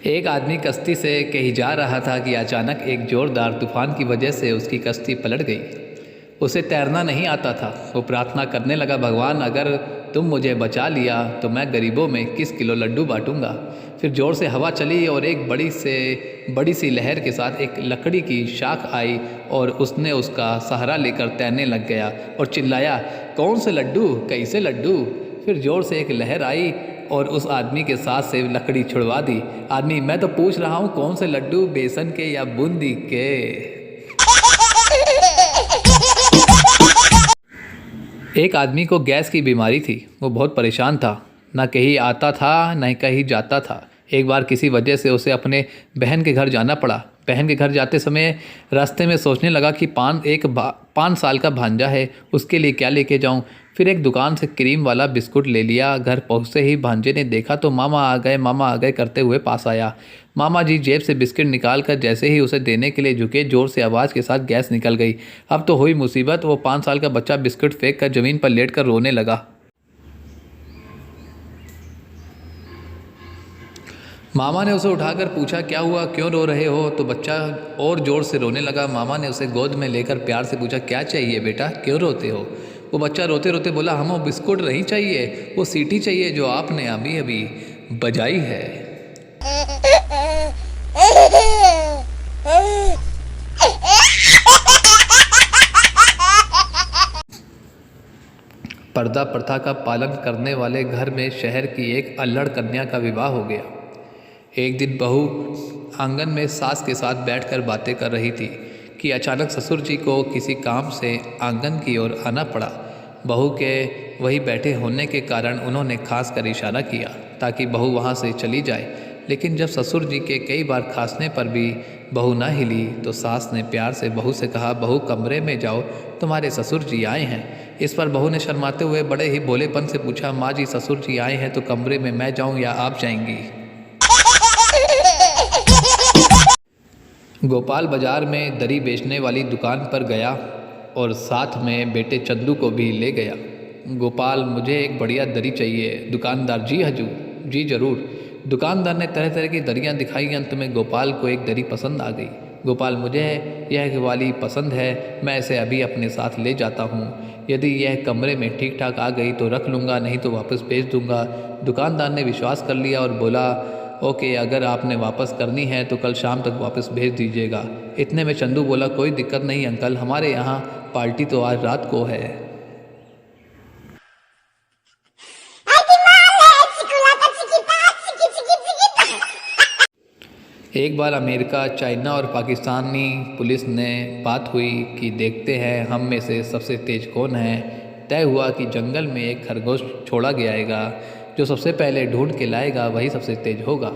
एक आदमी कश्ती से कहीं जा रहा था कि अचानक एक ज़ोरदार तूफान की वजह से उसकी कश्ती पलट गई। उसे तैरना नहीं आता था। वो प्रार्थना करने लगा, भगवान अगर तुम मुझे बचा लिया तो मैं गरीबों में किस किलो लड्डू बांटूंगा। फिर ज़ोर से हवा चली और एक बड़ी सी लहर के साथ एक लकड़ी की शाख आई और उसने उसका सहारा लेकर तैरने लग गया और चिल्लाया, कौन से लड्डू, कैसे लड्डू। फिर ज़ोर से एक लहर आई और उस आदमी के साथ से लकड़ी छुड़वा दी। आदमी, मैं तो पूछ रहा हूँ कौन से लड्डू, बेसन के या बूंदी के। एक आदमी को गैस की बीमारी थी। वो बहुत परेशान था, ना कहीं आता था न कहीं जाता था। एक बार किसी वजह से उसे अपने बहन के घर जाना पड़ा। बहन के घर जाते समय रास्ते में सोचने लगा कि 5 साल का भांजा है, उसके लिए क्या लेके जाऊं। फिर एक दुकान से क्रीम वाला बिस्कुट ले लिया। घर पहुंचते ही भांजे ने देखा तो मामा आ गए करते हुए पास आया। मामा जी जेब से बिस्किट निकाल कर जैसे ही उसे देने के लिए झुके, जोर से आवाज़ के साथ गैस निकल गई। अब तो हुई मुसीबत। वो 5 साल का बच्चा बिस्कुट फेंक कर ज़मीन पर लेट कर रोने लगा। मामा ने उसे उठाकर पूछा, क्या हुआ, क्यों रो रहे हो। तो बच्चा और ज़ोर से रोने लगा। मामा ने उसे गोद में लेकर प्यार से पूछा, क्या चाहिए बेटा, क्यों रोते हो। वो बच्चा रोते रोते बोला, हमें बिस्कुट नहीं चाहिए, वो सीटी चाहिए जो आपने अभी अभी बजाई है। पर्दा प्रथा का पालन करने वाले घर में शहर की एक अल्हड़ कन्या का विवाह हो गया। एक दिन बहू आंगन में सास के साथ बैठकर बातें कर रही थी कि अचानक ससुर जी को किसी काम से आंगन की ओर आना पड़ा। बहू के वहीं बैठे होने के कारण उन्होंने खास कर इशारा किया ताकि बहू वहाँ से चली जाए। लेकिन जब ससुर जी के कई बार खांसने पर भी बहू ना हिली तो सास ने प्यार से बहू से कहा, बहू कमरे में जाओ, तुम्हारे ससुर जी आए हैं। इस पर बहू ने शर्माते हुए बड़े ही भोलेपन से पूछा, माँ जी ससुर जी आए हैं तो कमरे में मैं जाऊँ या आप जाएंगी। गोपाल बाजार में दरी बेचने वाली दुकान पर गया और साथ में बेटे चंदू को भी ले गया। गोपाल, मुझे एक बढ़िया दरी चाहिए। दुकानदार, जी हजूर, जी ज़रूर। दुकानदार ने तरह तरह की दरियाँ दिखाई। अंत में गोपाल को एक दरी पसंद आ गई। गोपाल, मुझे यह वाली पसंद है, मैं इसे अभी अपने साथ ले जाता हूँ। यदि यह कमरे में ठीक ठाक आ गई तो रख लूँगा, नहीं तो वापस भेज दूँगा। दुकानदार ने विश्वास कर लिया और बोला, ओके, अगर आपने वापस करनी है तो कल शाम तक वापस भेज दीजिएगा। इतने में चंदू बोला, कोई दिक्कत नहीं अंकल, हमारे यहाँ पार्टी तो आज रात को है। एक बार अमेरिका, चाइना और पाकिस्तानी पुलिस ने बात हुई कि देखते हैं हम में से सबसे तेज़ कौन है। तय हुआ कि जंगल में एक खरगोश छोड़ा गयाएगा, जो सबसे पहले ढूंढ के लाएगा वही सबसे तेज होगा।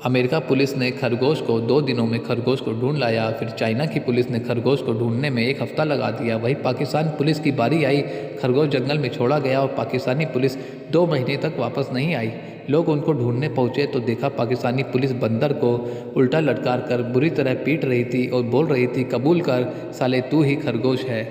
अमेरिका पुलिस ने खरगोश को 2 दिनों में खरगोश को ढूंढ लाया। फिर चाइना की पुलिस ने खरगोश को ढूंढने में 1 हफ्ता लगा दिया। वही पाकिस्तान पुलिस की बारी आई। खरगोश जंगल में छोड़ा गया और पाकिस्तानी पुलिस 2 महीने तक वापस नहीं आई। लोग उनको ढूंढने पहुंचे तो देखा पाकिस्तानी पुलिस बंदर को उल्टा लटकार कर बुरी तरह पीट रही थी और बोल रही थी, कबूल कर साले, तू ही खरगोश है।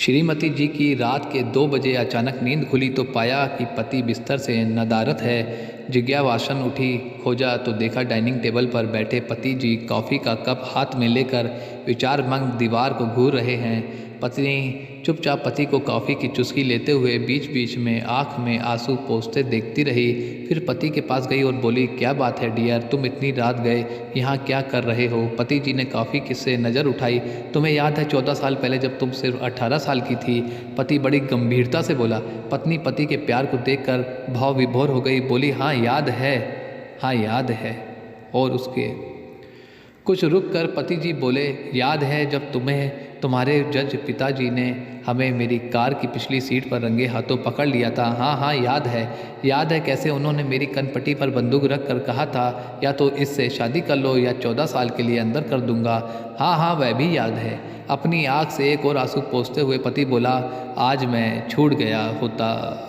श्रीमती जी की रात के 2 बजे अचानक नींद खुली तो पाया कि पति बिस्तर से नदारत है। जिज्ञावासन उठी, खोजा तो देखा डाइनिंग टेबल पर बैठे पति जी कॉफ़ी का कप हाथ में लेकर विचारमग्न दीवार को घूर रहे हैं। पत्नी चुपचाप पति को कॉफ़ी की चुस्की लेते हुए बीच बीच में आँख में आंसू पोंछते देखती रही। फिर पति के पास गई और बोली, क्या बात है डियर, तुम इतनी रात गए यहाँ क्या कर रहे हो। पति जी ने कॉफ़ी से नज़र उठाई। तुम्हें याद है 14 साल पहले जब तुम सिर्फ 18 साल की थी। पति बड़ी गंभीरता से बोला। पत्नी पति के प्यार को देखकर भाव विभोर हो गई, बोली, हाँ याद है, हाँ याद है। और उसके कुछ रुक कर पति जी बोले, याद है जब तुम्हारे जज पिताजी ने हमें मेरी कार की पिछली सीट पर रंगे हाथों पकड़ लिया था। हाँ हाँ याद है। याद है कैसे उन्होंने मेरी कनपट्टी पर बंदूक रख कर कहा था, या तो इससे शादी कर लो या 14 साल के लिए अंदर कर दूंगा। हाँ हाँ वह भी याद है। अपनी आँख से एक और आंसू पोंछते हुए पति बोला, आज मैं छूट गया होता।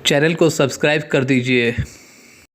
चैनल को सब्सक्राइब कर दीजिए।